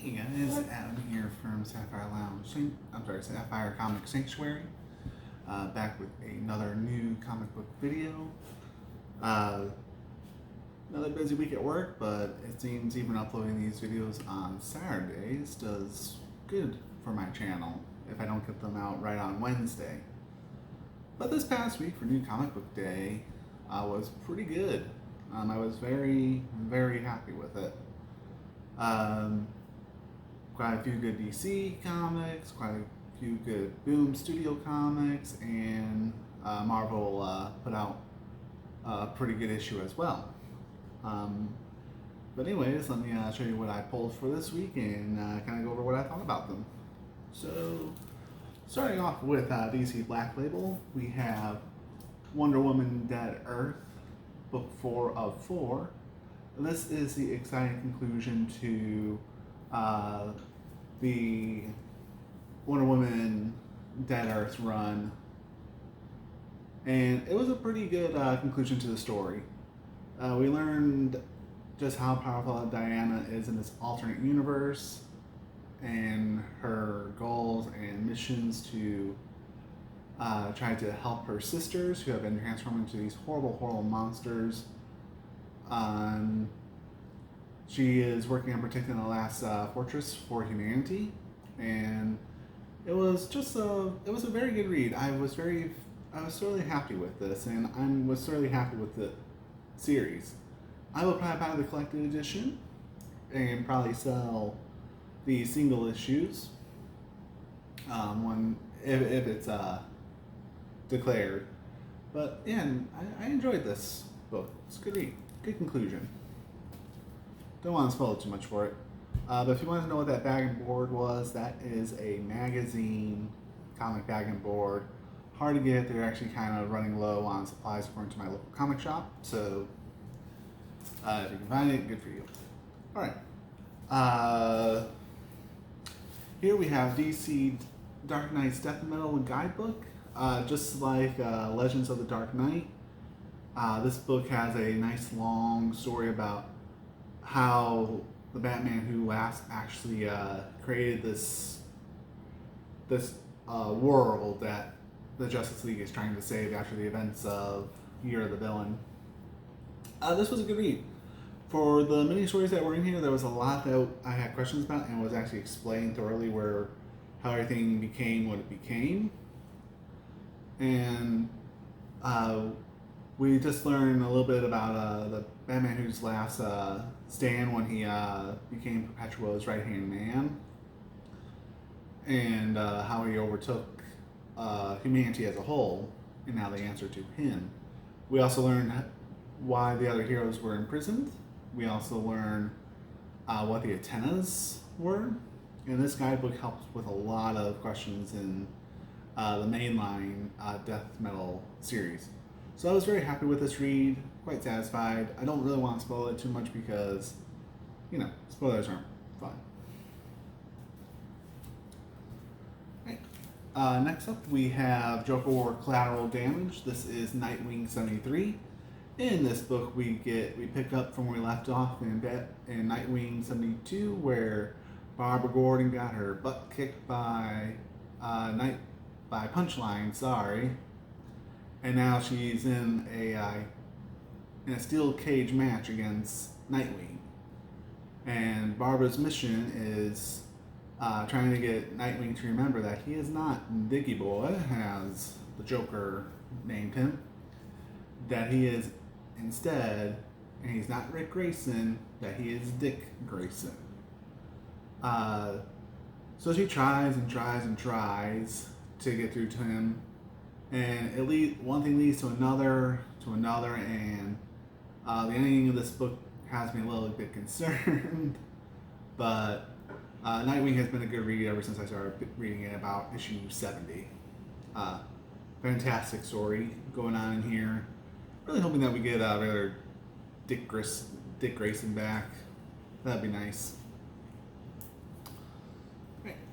Hey guys, Adam here from Sapphire Lounge. Sapphire Comic Sanctuary. Back with another new comic book video. Another busy week at work, but it seems even uploading these videos on Saturdays does good for my channel if I don't get them out right on Wednesday. But this past week for New Comic Book Day was pretty good. I was very, very happy with it. Quite a few good DC comics, quite a few good Boom Studio comics, and Marvel put out a pretty good issue as well. But anyways, let me show you what I pulled for this week and kind of go over what I thought about them. So, starting off with DC Black Label, we have Wonder Woman Dead Earth, book 4 of 4. This is the exciting conclusion to the Wonder Woman Dead Earth run, and it was a pretty good conclusion to the story. We learned just how powerful Diana is in this alternate universe, and her goals and missions to try to help her sisters who have been transformed into these horrible, horrible monsters. She is working on protecting the last fortress for humanity, and it was a very good read. I was thoroughly happy with this, and I was thoroughly happy with the series. I will probably buy the collected edition and probably sell the single issues if it's declared. But yeah, I enjoyed this book. It's a good read, good conclusion. Don't want to spoil too much for it. But if you want to know what that bag and board was, that is a magazine comic bag and board. Hard to get. They're actually kind of running low on supplies according to my local comic shop. So if you can find it, good for you. Alright. Here we have DC Dark Knight's Death Metal Guidebook. Just like Legends of the Dark Knight, this book has a nice long story about how the Batman Who Laughs actually created this world that the Justice League is trying to save after the events of Year of the Villain. This was a good read. For the mini stories that were in here, there was a lot that I had questions about and was actually explained thoroughly how everything became what it became. And we just learned a little bit about the Batman Who Laughs stand when he became Perpetua's right-hand man, and how he overtook humanity as a whole, and now they answer to him. We also learned why the other heroes were imprisoned. We also learned what the antennas were, and this guidebook helps with a lot of questions in the mainline death metal series. So I was very happy with this read, quite satisfied. I don't really want to spoil it too much because, spoilers aren't fun. Right. Next up we have Joker War Collateral Damage. This is Nightwing 73. In this book we pick up from where we left off in Nightwing 72, where Barbara Gordon got her butt kicked by Punchline, and now she's in a steel cage match against Nightwing. And Barbara's mission is trying to get Nightwing to remember that he is not Diggy Boy, as the Joker named him, that he is instead, and he's not Rick Grayson, that he is Dick Grayson. So she tries and tries and tries to get through to him, and one thing leads to another, and the ending of this book has me a little bit concerned. But Nightwing has been a good read ever since I started reading it about issue 70. Fantastic story going on in here. Really hoping that we get rather Dick Grayson back. That'd be nice.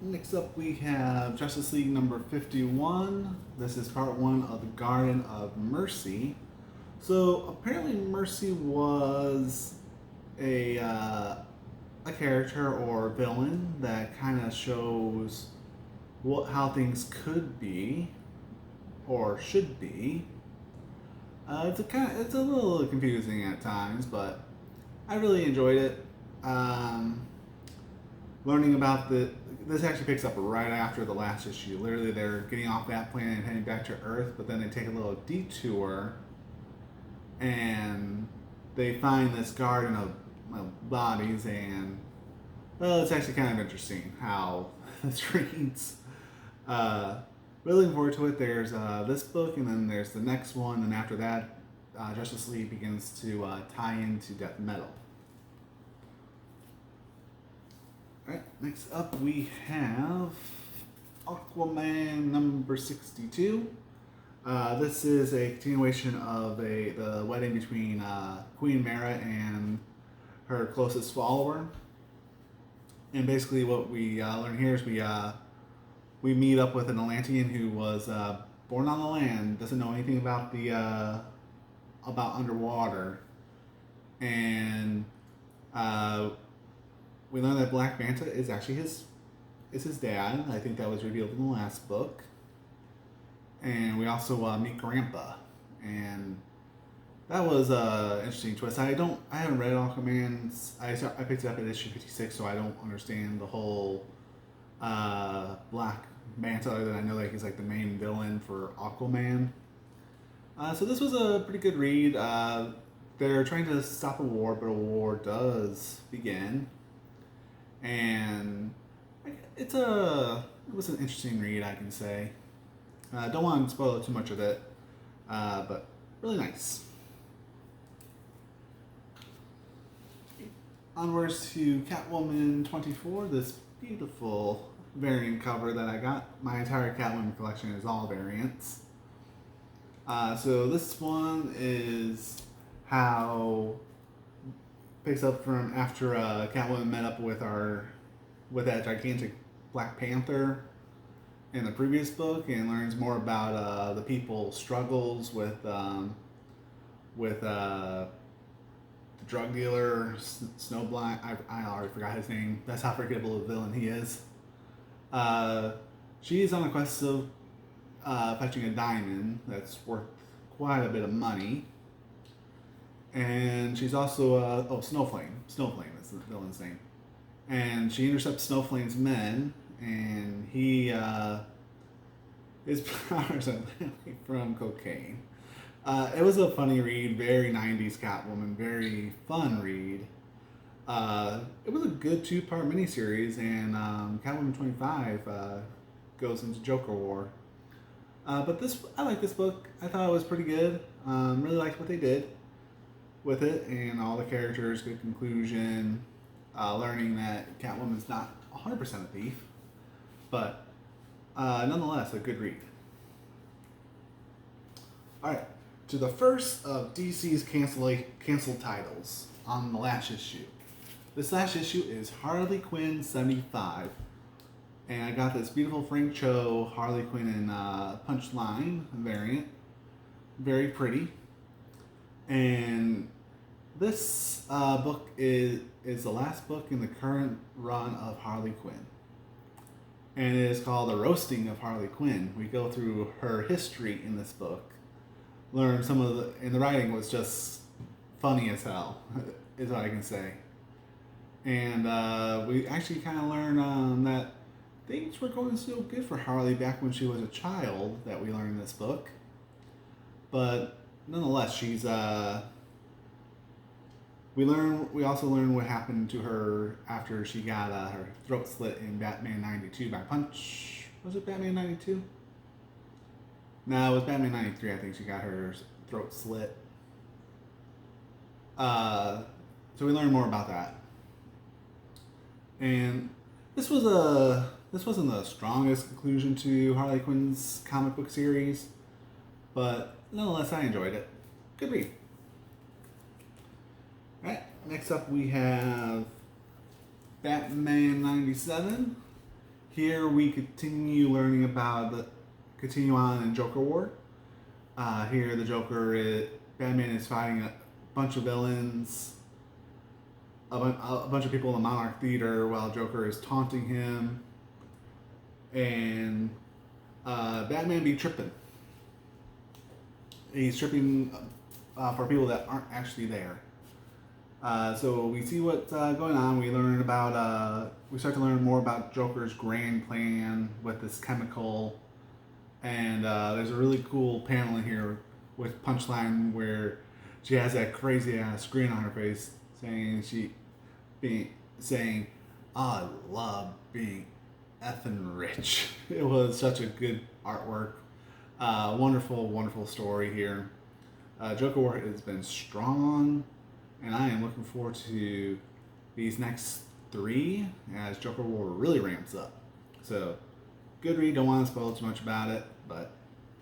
Next up we have Justice League number 51. This is part 1 of the Garden of Mercy. So apparently Mercy was a character or villain that kind of shows how things could be or should be. It's a little confusing at times, but I really enjoyed it. Learning about this actually picks up right after the last issue. Literally, they're getting off that planet and heading back to Earth, but then they take a little detour, and they find this garden of bodies, and well, it's actually kind of interesting how this reads. Really looking forward to it. There's this book, and then there's the next one, and after that, Justice League begins to tie into Death Metal. Alright, next up we have Aquaman number 62. This is a continuation of the wedding between Queen Mara and her closest follower. And basically what we learn here is we meet up with an Atlantean who was born on the land, doesn't know anything about about underwater, and we learn that Black Manta is actually his dad. I think that was revealed in the last book. And we also meet Grandpa, and that was an interesting twist. I haven't read Aquaman. I picked it up at issue 56, so I don't understand the whole Black Manta, other than I know that he's like the main villain for Aquaman. So this was a pretty good read. They're trying to stop a war, but a war does begin. And it was an interesting read, I can say. Don't want to spoil too much of it, but really nice. Onwards to Catwoman 24, this beautiful variant cover that I got. My entire Catwoman collection is all variants. So this one is how picks up from after Catwoman met up with that gigantic Black Panther in the previous book, and learns more about the people's struggles with the drug dealer Snowblind. I already forgot his name. That's how forgettable a villain he is. She's on a quest of fetching a diamond that's worth quite a bit of money. And she's also Snowflame. Snowflame is the villain's name. And she intercepts Snowflame's men, and his powers are literally from cocaine. It was a funny read, very 90s Catwoman, very fun read. It was a good 2-part miniseries, and Catwoman 25 goes into Joker War. But I like this book. I thought it was pretty good. Really liked what they did with it, and all the characters, good conclusion. Learning that Catwoman's not 100% a thief, but nonetheless a good read. Alright, to the first of DC's canceled titles on the last issue. This last issue is Harley Quinn 75. And I got this beautiful Frank Cho Harley Quinn and Punchline variant. Very pretty. And this book is the last book in the current run of Harley Quinn. And it is called The Roasting of Harley Quinn. We go through her history in this book. Learn some of and the writing was just funny as hell, is what I can say. And we actually kind of learn that things were going so good for Harley back when she was a child, that we learned in this book. But nonetheless, she's we also learn what happened to her after she got her throat slit in Batman 92 by Punch. Was it Batman 92? No, it was Batman 93. I think she got her throat slit. So we learn more about that. And this wasn't the strongest conclusion to Harley Quinn's comic book series, but nonetheless, I enjoyed it. Good read. Alright, next up we have Batman 97. Here we continue learning about continue on in Joker War. Here the Batman is fighting a bunch of villains. a bunch of people in the Monarch Theater while Joker is taunting him, and Batman be tripping. He's tripping for people that aren't actually there. So we see what's going on. We learn about we start to learn more about Joker's grand plan with this chemical, and there's a really cool panel in here with Punchline where she has that crazy ass grin on her face, saying, "I love being effing rich." It was such a good artwork. Wonderful story here. Joker War has been strong, and I am looking forward to these next 3 as Joker War really ramps up. So, good read. Don't want to spoil too much about it, but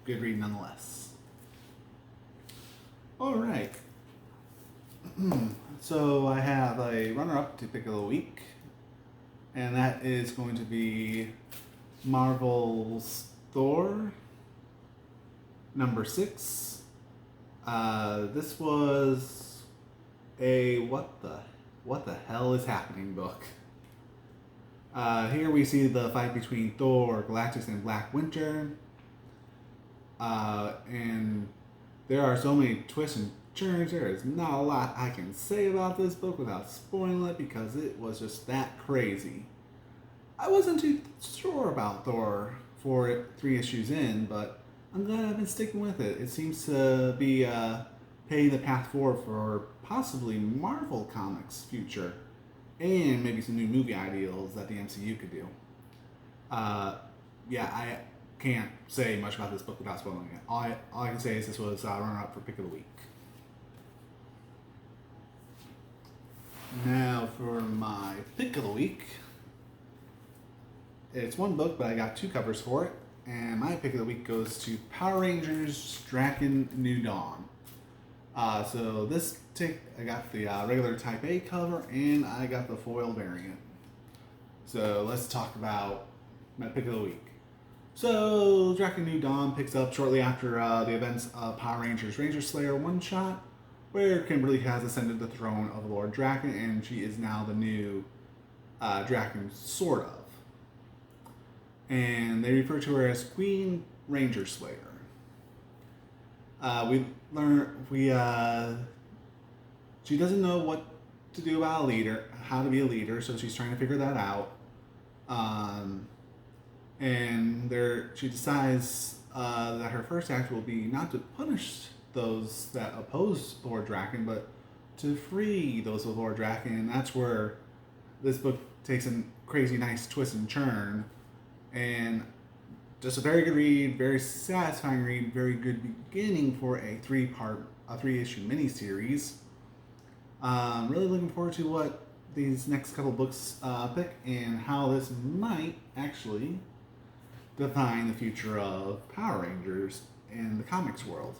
good read nonetheless. All right. So I have a runner-up to pick of the week, and that is going to be Marvel's Thor, number 6. This was a what the hell is happening book. Here we see the fight between Thor, Galactus, and Black Winter, and there are so many twists and turns. There is not a lot I can say about this book without spoiling it because it was just that crazy. I wasn't too sure about Thor for 3 issues in, but I'm glad I've been sticking with it. It seems to be paving the path forward for possibly Marvel Comics' future, and maybe some new movie ideals that the MCU could do. I can't say much about this book without spoiling it. All I can say is this was runner-up for pick of the week. Now for my pick of the week. It's one book, but I got 2 covers for it. And my pick of the week goes to Power Rangers Draken New Dawn. So this I got the regular Type A cover, and I got the foil variant. So let's talk about my pick of the week. So Draken New Dawn picks up shortly after the events of Power Rangers Ranger Slayer one-shot, where Kimberly has ascended the throne of Lord Draken, and she is now the new Draken, sort of. And they refer to her as Queen Ranger Slayer. She doesn't know what to do about a leader, how to be a leader, so she's trying to figure that out. She decides that her first act will be not to punish those that oppose Lord Draken, but to free those of Lord Draken, and that's where this book takes a crazy nice twist and turn, and just a very good read, very satisfying read, very good beginning for a 3-issue miniseries. Really looking forward to what these next couple books pick and how this might actually define the future of Power Rangers in the comics world.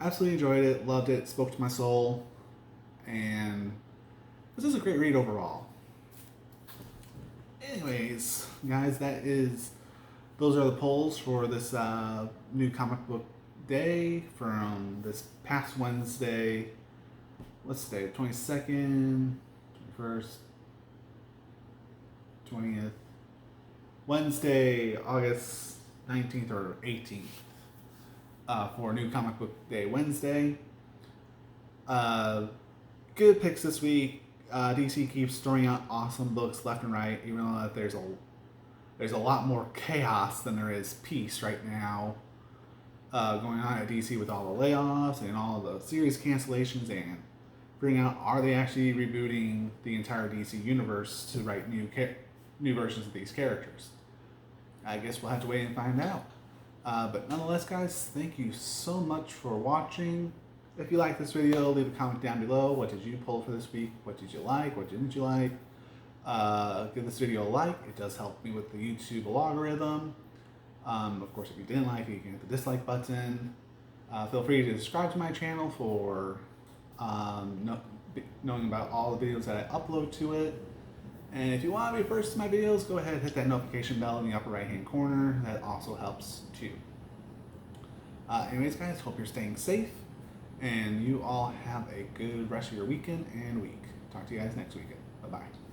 Absolutely enjoyed it, loved it, spoke to my soul, and this is a great read overall. Anyways, guys, those are the polls for this new comic book day from this past Wednesday. What's today? 22nd, 21st, 20th. Wednesday, August 19th or 18th for New Comic Book Day Wednesday. Good picks this week. DC keeps throwing out awesome books left and right, even though there's a lot more chaos than there is peace right now going on at DC with all the layoffs and all the series cancellations and figuring out, are they actually rebooting the entire DC universe to write new versions of these characters? I guess we'll have to wait and find out. But nonetheless, guys, thank you so much for watching. If you like this video, leave a comment down below. What did you pull for this week? What did you like? What didn't you like? Give this video a like. It does help me with the YouTube algorithm. Of course, if you didn't like it, you can hit the dislike button. Feel free to subscribe to my channel for knowing about all the videos that I upload to it. And if you want to be first to my videos, go ahead and hit that notification bell in the upper right hand corner. That also helps too. Anyways, guys, hope you're staying safe. And you all have a good rest of your weekend and week. Talk to you guys next weekend. Bye bye.